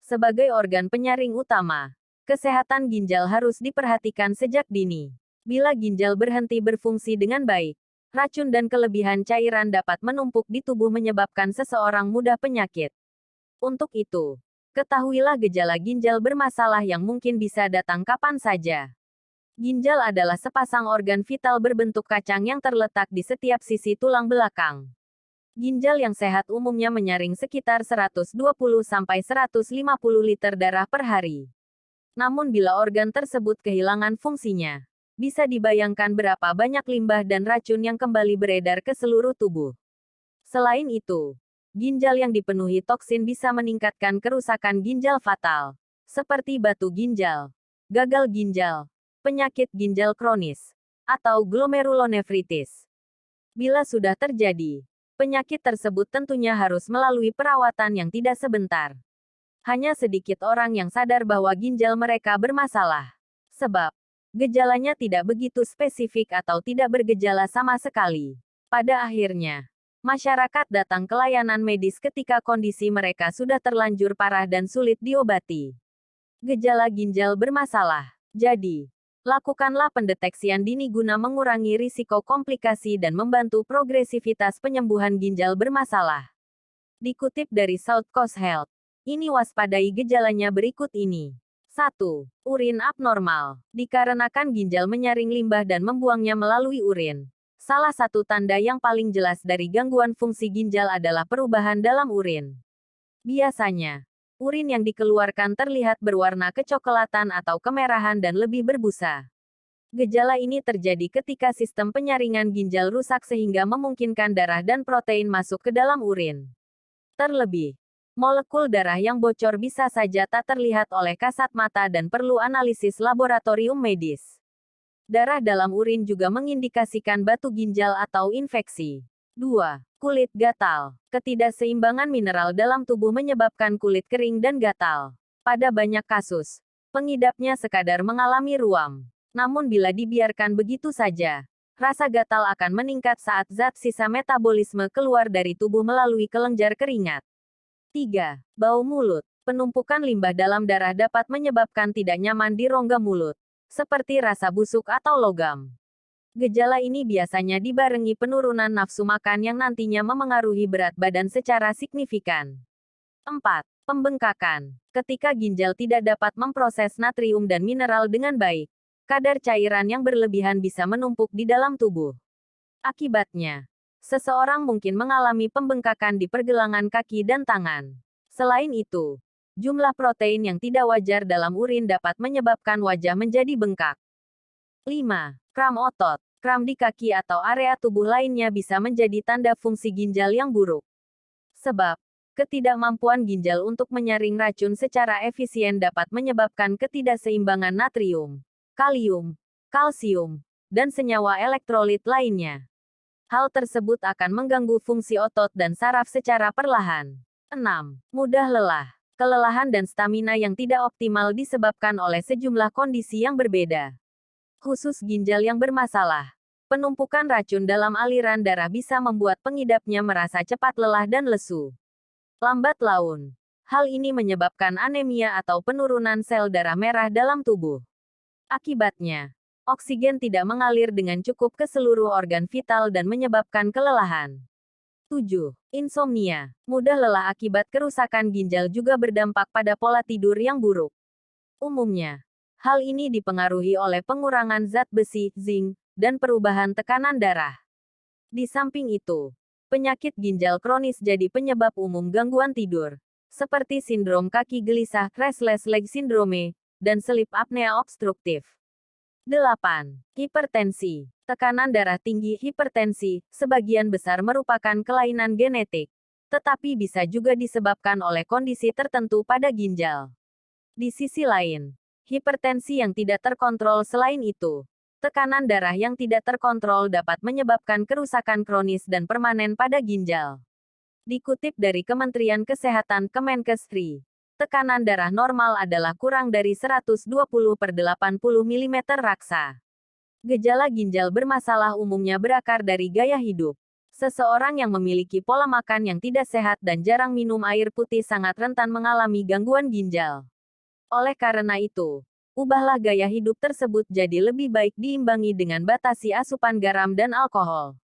Sebagai organ penyaring utama, kesehatan ginjal harus diperhatikan sejak dini. Bila ginjal berhenti berfungsi dengan baik, racun dan kelebihan cairan dapat menumpuk di tubuh menyebabkan seseorang mudah penyakit. Untuk itu, ketahuilah gejala ginjal bermasalah yang mungkin bisa datang kapan saja. Ginjal adalah sepasang organ vital berbentuk kacang yang terletak di setiap sisi tulang belakang. Ginjal yang sehat umumnya menyaring sekitar 120–150 liter darah per hari. Namun bila organ tersebut kehilangan fungsinya, bisa dibayangkan berapa banyak limbah dan racun yang kembali beredar ke seluruh tubuh. Selain itu, ginjal yang dipenuhi toksin bisa meningkatkan kerusakan ginjal fatal, seperti batu ginjal, gagal ginjal, penyakit ginjal kronis, atau glomerulonefritis. Bila sudah terjadi, penyakit tersebut tentunya harus melalui perawatan yang tidak sebentar. Hanya sedikit orang yang sadar bahwa ginjal mereka bermasalah. Sebab, gejalanya tidak begitu spesifik atau tidak bergejala sama sekali. Pada akhirnya, masyarakat datang ke layanan medis ketika kondisi mereka sudah terlanjur parah dan sulit diobati. Gejala ginjal bermasalah. Jadi, lakukanlah pendeteksian dini guna mengurangi risiko komplikasi dan membantu progresivitas penyembuhan ginjal bermasalah. Dikutip dari South Coast Health, ini waspadai gejalanya berikut ini. 1. Urin abnormal. Dikarenakan ginjal menyaring limbah dan membuangnya melalui urin. Salah satu tanda yang paling jelas dari gangguan fungsi ginjal adalah perubahan dalam urin. Biasanya, urin yang dikeluarkan terlihat berwarna kecoklatan atau kemerahan dan lebih berbusa. Gejala ini terjadi ketika sistem penyaringan ginjal rusak sehingga memungkinkan darah dan protein masuk ke dalam urin. Terlebih, molekul darah yang bocor bisa saja tak terlihat oleh kasat mata dan perlu analisis laboratorium medis. Darah dalam urin juga mengindikasikan batu ginjal atau infeksi. 2. Kulit gatal. Ketidakseimbangan mineral dalam tubuh menyebabkan kulit kering dan gatal. Pada banyak kasus, pengidapnya sekadar mengalami ruam. Namun bila dibiarkan begitu saja, rasa gatal akan meningkat saat zat sisa metabolisme keluar dari tubuh melalui kelenjar keringat. 3. Bau mulut. Penumpukan limbah dalam darah dapat menyebabkan tidak nyaman di rongga mulut, seperti rasa busuk atau logam. Gejala ini biasanya dibarengi penurunan nafsu makan yang nantinya memengaruhi berat badan secara signifikan. 4. Pembengkakan. Ketika ginjal tidak dapat memproses natrium dan mineral dengan baik, kadar cairan yang berlebihan bisa menumpuk di dalam tubuh. Akibatnya, seseorang mungkin mengalami pembengkakan di pergelangan kaki dan tangan. Selain itu, jumlah protein yang tidak wajar dalam urin dapat menyebabkan wajah menjadi bengkak. 5. Kram otot. Kram di kaki atau area tubuh lainnya bisa menjadi tanda fungsi ginjal yang buruk. Sebab, ketidakmampuan ginjal untuk menyaring racun secara efisien dapat menyebabkan ketidakseimbangan natrium, kalium, kalsium, dan senyawa elektrolit lainnya. Hal tersebut akan mengganggu fungsi otot dan saraf secara perlahan. 6. Mudah lelah. Kelelahan dan stamina yang tidak optimal disebabkan oleh sejumlah kondisi yang berbeda. Khusus ginjal yang bermasalah, penumpukan racun dalam aliran darah bisa membuat pengidapnya merasa cepat lelah dan lesu. Lambat laun. Hal ini menyebabkan anemia atau penurunan sel darah merah dalam tubuh. Akibatnya, oksigen tidak mengalir dengan cukup ke seluruh organ vital dan menyebabkan kelelahan. 7. Insomnia. Mudah lelah akibat kerusakan ginjal juga berdampak pada pola tidur yang buruk. Umumnya, hal ini dipengaruhi oleh pengurangan zat besi, zinc, dan perubahan tekanan darah. Di samping itu, penyakit ginjal kronis jadi penyebab umum gangguan tidur, seperti sindrom kaki gelisah, restless leg syndrome, dan sleep apnea obstruktif. 8. Hipertensi. Tekanan darah tinggi. Hipertensi, sebagian besar merupakan kelainan genetik, tetapi bisa juga disebabkan oleh kondisi tertentu pada ginjal. Di sisi lain, hipertensi yang tidak terkontrol selain itu, tekanan darah yang tidak terkontrol dapat menyebabkan kerusakan kronis dan permanen pada ginjal. Dikutip dari Kementerian Kesehatan Kemenkes RI, tekanan darah normal adalah kurang dari 120/80 mm raksa. Gejala ginjal bermasalah umumnya berakar dari gaya hidup, Seseorang yang memiliki pola makan yang tidak sehat dan jarang minum air putih sangat rentan mengalami gangguan ginjal. Oleh karena itu, ubahlah gaya hidup tersebut jadi lebih baik diimbangi dengan batasi asupan garam dan alkohol.